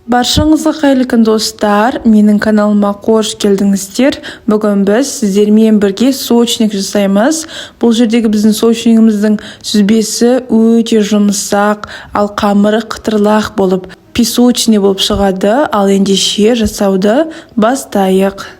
Баршаңызға қайырлы күн достар, менің каналыма қош келдіңіздер. Бүгін біз сіздермен бірге сочник жасаймыз. Бұл жердегі біздің сочнигіміздің сүзбесі өте жұмсақ, ал қамыры қытырлақ болып, песочный болып шығады. Ал ендеше жасауды бастайық.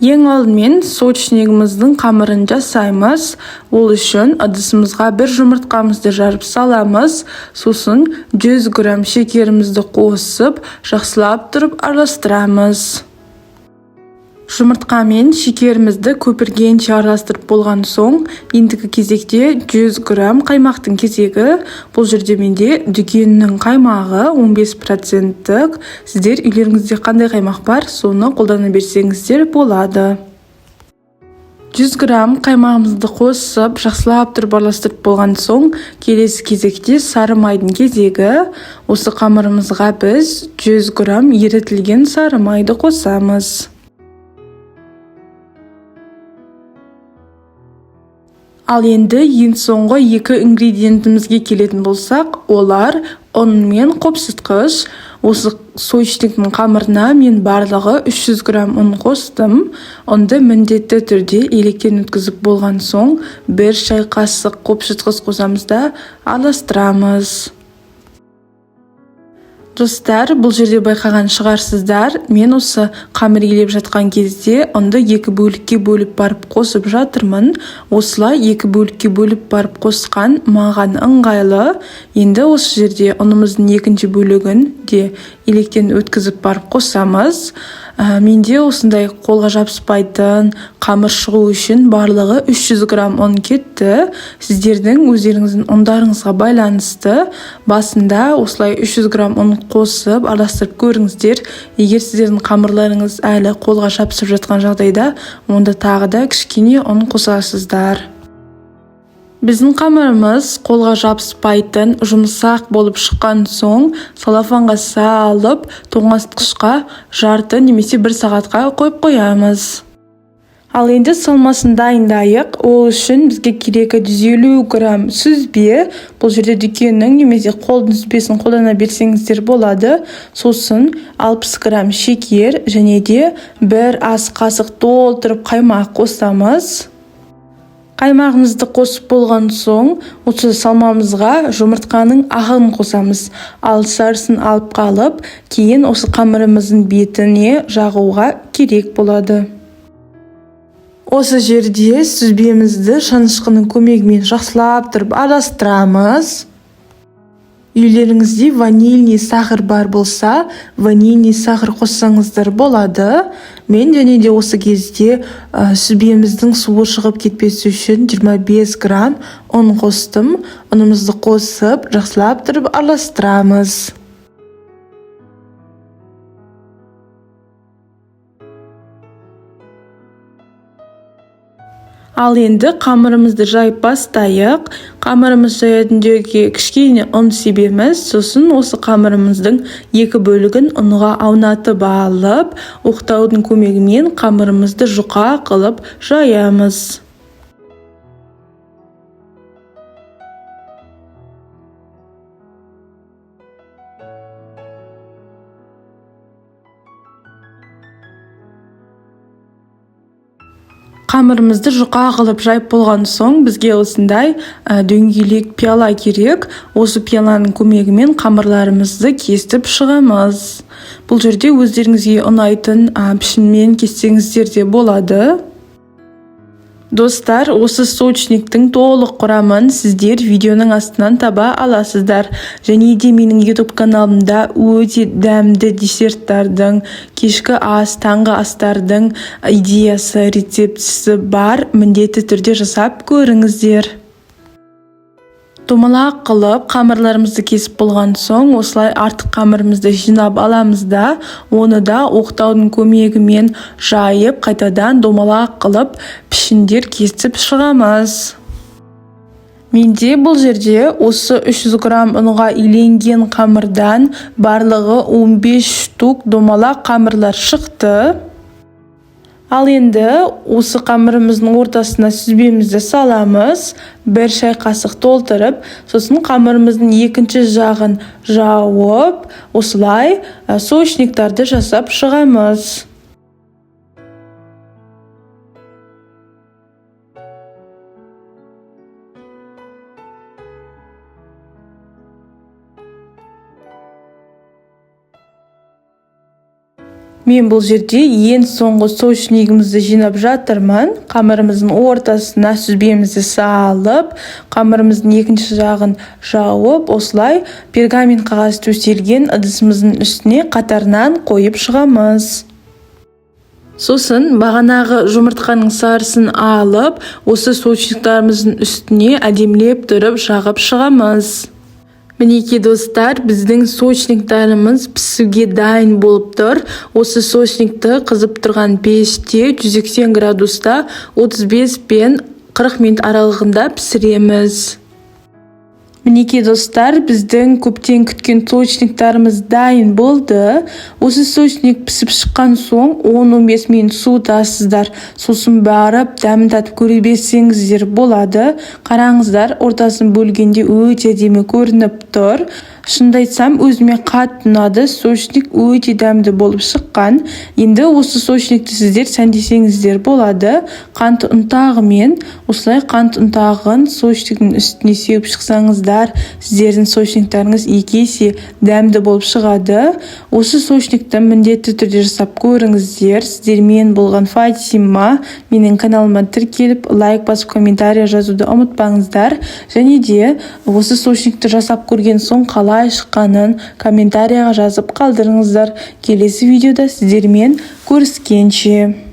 Ең алдымен сочнигіміздің қамырын жасаймыз. Ол үшін ыдысымызға бір жұмыртқамызды жарып саламыз. Сосын 100 грамм шекерімізді қосып, жақсылап тұрып араластырамыз. Жұмыртқа мен шекерімізді көпіргенше араластырып болған соң, ендігі кезекте 100 грамм қаймақтың кезегі. Бұл жерде менде дүкеннің қаймағы 15%. Сіздер үйлеріңізде қандай қаймақ бар, соны қолдана берсеңіздер болады. 100 грамм қаймағымызды қосып, жақсылап тұрып араластырып болған соң, келесі кезекте сары майдың кезегі. Осы қамырымызға біз 100 грамм ерітілген сары майды қосамыз. Ал енді ең соңғы екі ингредиентімізге келетін болсақ, олар ұн мен қопсытқыш. Осы сочниктің қамырына мен барлығы 300 грамм ұн қостым. Ұнды міндетті түрде електен өткізіп болған соң, бір шай қасық қопсытқыш қосамыз да араластырамыз. Достар, бұл жерде байқаған шығарсыздар, мен осы қамыр елеп жатқан кезде ұнды екі бөлікке бөліп барып қосып жатырмын. Осылай екі бөлікке бөліп барып қосқан маған ыңғайлы. Енді осы жерде ұнымыздың екінші бөлігін де електен өткізіп барып қосамыз. Менде осындай қолға жабыспайтын қамыр шығу үшін барлығы 300 грамм ұн кетті. Сіздердің өздеріңіздің ұндарыңызға байланысты басында осылай 300 грамм ұн қосып араластырып көріңіздер. Егер сіздердің қамырларыңыз әлі қолға жабысып жатқан жағдайда, онда тағы да кішкене ұн қосасыздар. Біздің қамырымыз қолға жабыспайтын, жұмсақ болып шыққан соң, салафанға салып, тоңазытқышқа жарты немесе 1 сағатқа қойып қоямыз. Ал енді салмасын дайындайық. Ол үшін бізге керегі 150 грамм сүзбе. Бұл жерде дүкеннің немесе қолдың сүзбесін қолдана берсеңіздер болады. Сосын 60 грамм шекер және де 1 ас қасық толтырып қаймақ қосамыз. Қаймағымызды қосып болған соң, осы салмамызға жұмыртқаның ағын қосамыз. Ал сарысын алып қалып, кейін осы қамырымыздың бетіне жағуға керек болады. Осы жерде сүзбемізді шанышқының көмегімен жақсылап тұрып араластырамыз. Үйлеріңізде ванильный сахар бар болса, ванильный сахар қоссаңыздар болады. Мен және де осы кезде сүзбеміздің суы шығып кетпесі үшін 25 грамм ұн қостым. Ұнымызды қосып, жақсылап тұрып араластырамыз. Ал енді қамырымызды жайып бастайық. Қамырымыз жаятын жерге кішкене ұн себеміз. Сосын осы қамырымыздың екі бөлігін ұнға аунатып алып, оқтаудың көмегімен қамырымызды жұқа қылып жаямыз. Қамырымызды жұқа қылып жайып болған соң, бізге осындай дөңгелек пиала керек. Осы пиаланың көмегімен қамырларымызды кесіп шығамыз. Бұл жерде өздеріңізге ұнайтын пішінмен кессеңіздер де болады. Достар, осы сочниктің толық құрамын сіздер видеоның астынан таба аласыздар. Және де менің YouTube каналымда өте дәмді десерттардың, кешкі ас, таңғы астардың идеясы, рецептісі бар. Міндетті түрде жасап көріңіздер. Домалақ қылып қамырларымызды кесіп болған соң, осылай артық қамырымызды жинап аламыз да, оны да оқтаудың көмегімен жайып, қайтадан домалақ қылып пішіндер кесіп шығамыз. Менде бұл жерде осы 300 грамм ұнға иленген қамырдан барлығы 15 штук домалақ қамырлар шықты. Ал енді осы қамырымыздың ортасына сүзбемізді саламыз. 1 шай қасық толтырып, сосын қамырымыздың екінші жағын жауып, осылай соусниктарды жасап шығамыз. Мен бұл жерде ең соңғы соуснигімізді жинап жатырмын. Қамырымыздың ортасына сүзбемізді салып, қамырымыздың екінші жағын жауып, осылай пергамент қағаз төселген ыдысымыздың үстіне қатарынан қойып шығамыз. Сосын бағанағы жұмыртқаның сарысын алып, осы соусниктарымыздың үстіне әдемілеп тұрып жағып шығамыз. Мінекей достар, біздің соусниктарымыз пісуге дайын болып тұр. Осы соусникті қызып тұрған пеште 180 градуста 35 пен 40 минут аралығында пісіреміз. Мінекей достар, біздің көптен күткен соусниктарымыз дайын болды. Осы соусник пісіп шыққан соң 10-15 минут суытасыздар. Сосын барып дәмін татып көре берсеңіздер болады. Қараңыздар, ортасын бөлгенде өте әдемі көрініп тұр. Шынымды айтсам, өзіме қатты ұнады. Соусник өте дәмді болып шыққан. Енді осы соусникті сіздер сәндесеңіздер болады. Қант ұнтағымен, осылай қант ұнтағын соусниктің үстіне сеуіп шықсаңыздар, сіздердің соусниктарыңыз 2 есе дәмді болып шығады. Осы соусникті міндетті түрде жасап көріңіздер. Сіздермен болған Фатима. Менің каналыма тіркеліп, лайк басып, комментарий жазуды ұмытпаңыздар. Және де осы соусникті жасап көрген соң қалай шыққанын комментарияға жазып қалдырыңыздар. Келесі видеода сіздермен көріскенше.